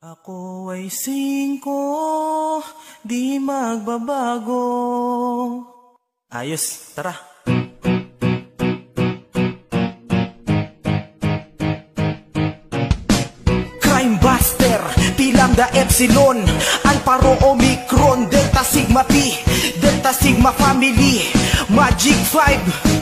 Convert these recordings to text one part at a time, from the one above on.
Ako ay 5, di magbabago. Ayos, tara. Crime Buster, Pilanda Epsilon, Alparo Omicron, Delta Sigma Pi, Delta Sigma Family, Magic 5.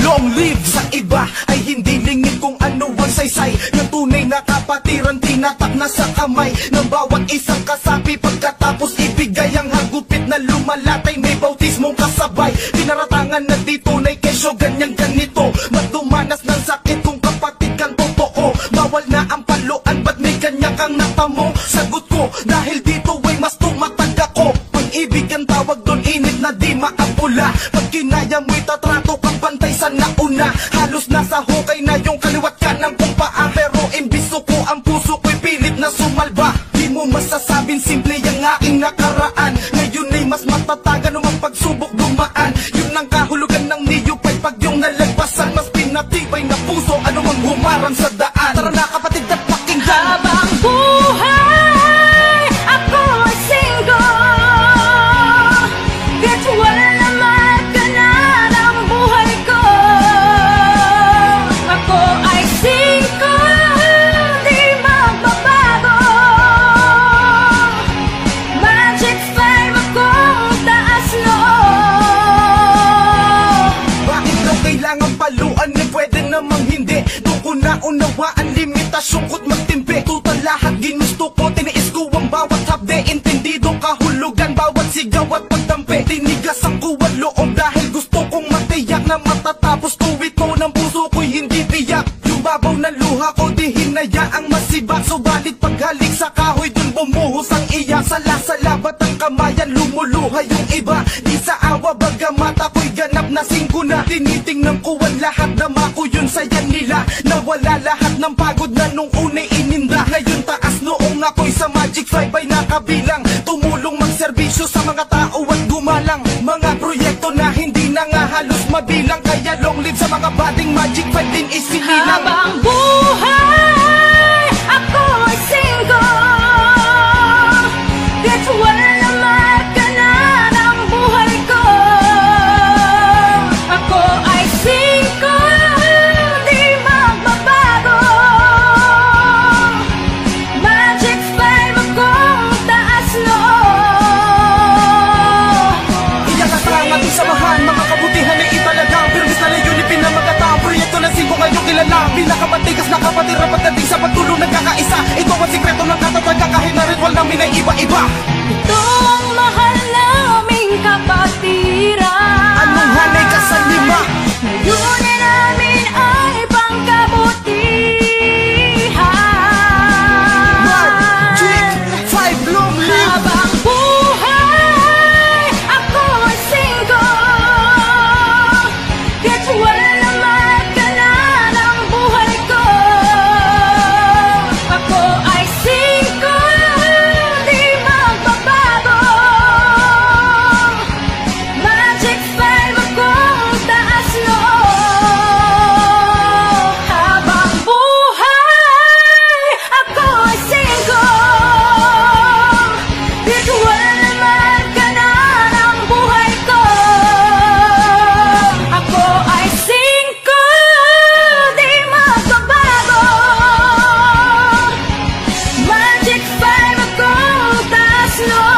Long live sa iba ay hindi lingid kung ano ang saysay. Yung tunay na kapatiran tinatak na sa kamay ng bawat isang kasapi. Pagkatapos ibigay ang hagupit na lumalatay, may bautismong kasabay. Pinaratangan na di tunay kesyo ganyang ganito. Magdumanas ng sakit kung kapatid kang totoo. Bawal na ang paluan, ba't may kanya kang natamo? Sagot ko, dahil dito ay mas tumatag ako. Pag-ibig ang tawag doon, init na di maapula. Pag kinaya mo'y tatrato kang pantay sa nauna. Halos nasa hukay na yung kaliwat ka ng kumpaan. Pero imbis ko ang puso ko'y pilit na sumalba. Di mo masasabing simple yung aking nakaraan. Ngayon ay mas matatagan ng mga pagsubok dumaan. Yun ang kahulugan ng niyupay pag yung nalagpasan. Mas pinatibay na puso, ano mang humarang sa daan. Tara na kapatid at pakinggan. Habang buhay, ako ay single. Virtual naman ka na ng buhay ko. Ako ay single, di magbabago. Magic 5 akong taas noo. Bakit daw kailangan paluan? Eh pwede namang hindi. Doon ko na unawaan limitasyon ko't magtimpi. Tutal lahat ginusto ko, tiniis ko ang bawat hapde. Intindido kahulugan, bawat sigaw at pagdampi. Tinigas ang kuwan loob dahil gusto kong matiyak na matatapos ko ito ng puso ko'y hindi biyak. Yung babaw ng luha ko di hinayaang masibak. Subalit paghalik sa kahoy dun bumuhos ang iyak. Sala-salabat ang kamayan, lumuluha yung iba. Di sa awa bagamat ako'y ganap na singko na. Tinitingnan ko ang lahat na mako yun saya nila. Nawala lahat ng pagod na nung unay ininda. Ngayon taas noong ako'y sa Magic 5 ay nakabilang. Tumulong magserbisyo sa mga tao at gumalang. Mga proyekto na hindi na nga halos mabilang. Kaya long live sa mga bading Magic 5 din isinilang. Habang buhay, ako ay single. Virtual naman ka na ng buhay ko. Ako ay single, di magbabago. Magic 5 akong taas noo. Iyakasang ating samahan, mga kabutihan ay italagang. Pirmis na layunin pinamagataang proyekto ng 5 ngayong kilala. Pinakamatigas na kapatid na pagdating sa pagtulong nagkakaisa. Ito ang sikreto ng katataga kahit na ritual namin ay iba-iba. Ito ang mahal naming kapatiran. Anong hanay ka sa lima? Layunin namin ay pangkabutihan. Magic 5 long live! Habang buhay, ako ay single. Virtual naman ka na ng buhay ko. Ako ay single, di magbabago. Magic 5 akong taas noo. Habang buhay, ako ay single. Virtual naman ka na ng buhay ko. Ako ay single, di magbabago. Magic 5 akong taas noo.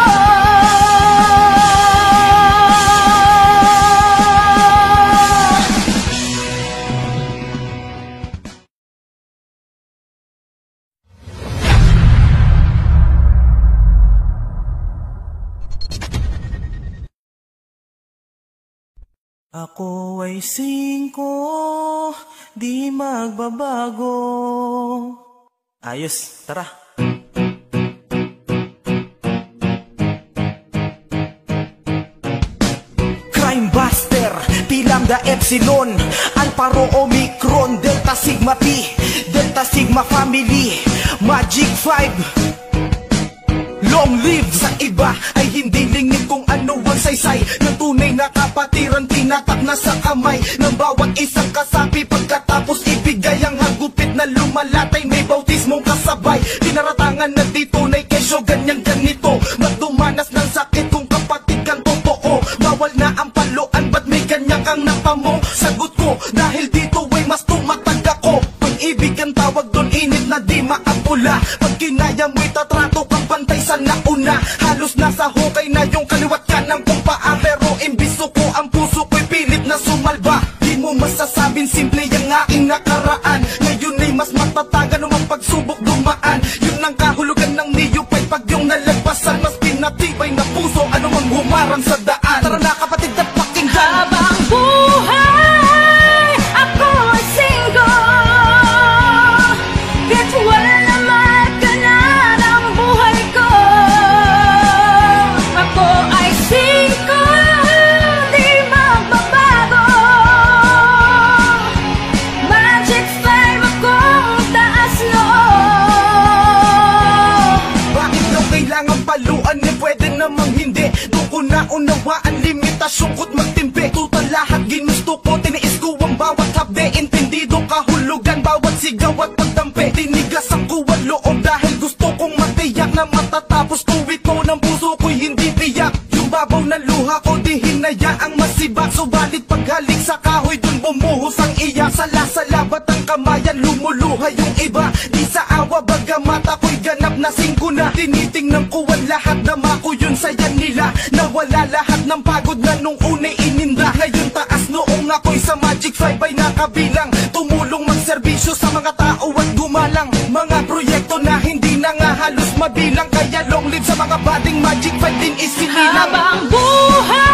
Ako ay 5, di magbabago. Ayos, tara. Crime Buster, Pilanda Epsilon, Alparo Omicron, Delta Sigma Pi, Delta Sigma Family, Magic 5. Long live sa iba ay hindi lingid kung ano ang saysay. Ng tunay na kapatiran tinatak na sa kamay ng bawat isang kasapi. Pagkatapos ibigay ang hagupit na lumalatay, may bautismong kasabay. sabay dinaratangan na dito na kesyo ganyan ganito. Magdumanas ng sakit kung kapatid kang totoo. Bawal na ang paluan, ba't may ganyan kang napamo? Sagot ko, dahil dito ay mas tumatag ako. Pag-ibig ang tawag doon, init na di maapula. Pag kinaya mo'y tatrato kang bantay sa nauna. Halos nasa hukay na yung kaliwat ka ng kumpaa. Pero imbis ko ang puso ko'y pilit na sumalba. Di mo masasabing simple yung aking nakaraan. Ngayon ay mas matatagan ng pagsubok dumaan. Yun ang kahulugan ng niyupay pag yung nalagpasan. Mas pinatibay na puso, anumang humarang sa daan. Tara na kapatid at pakinggan. Habang buhay, ako ay single. Kahit wala naman ka na ng buhay ko. Ako ay single, di magbabago. Magic 5 akong taas noo. Bakit daw kailangan paluan? Eh pwede namang hindi. Doon ko naunawaan limitasyon ko't magtimpi. Tutal lahat ginusto ko, tiniis ko ang bawat hapde. Entendido kahulugan, bawat sigaw at pagdampi. Tinigas ang kuwan loob dahil gusto kong matiyak na matatapos ko ito ng puso ko'y hindi tiyak. Yung babaw ng luha ko di hinayaang masibak. Subalit paghalik sa kahoy dun bumuhos ang iyak. Sala-sala ba't ang kamayan lumuluha yung iba? Di sa awa bagamat ako'y ganap na singko na. Tinitingnan ko ang lahat na mako yun saya nila. Nawala lahat ng pagod na nung una'y ininda. Ngayon taas noong ako'y sa Magic 5 ay nakabilang. Tumulong magserbisyo sa mga tao at gumalang. Mga proyekto na hindi na nga halos mabilang. Kaya long live sa mga bading Magic 5 din isinilang. Habang buhay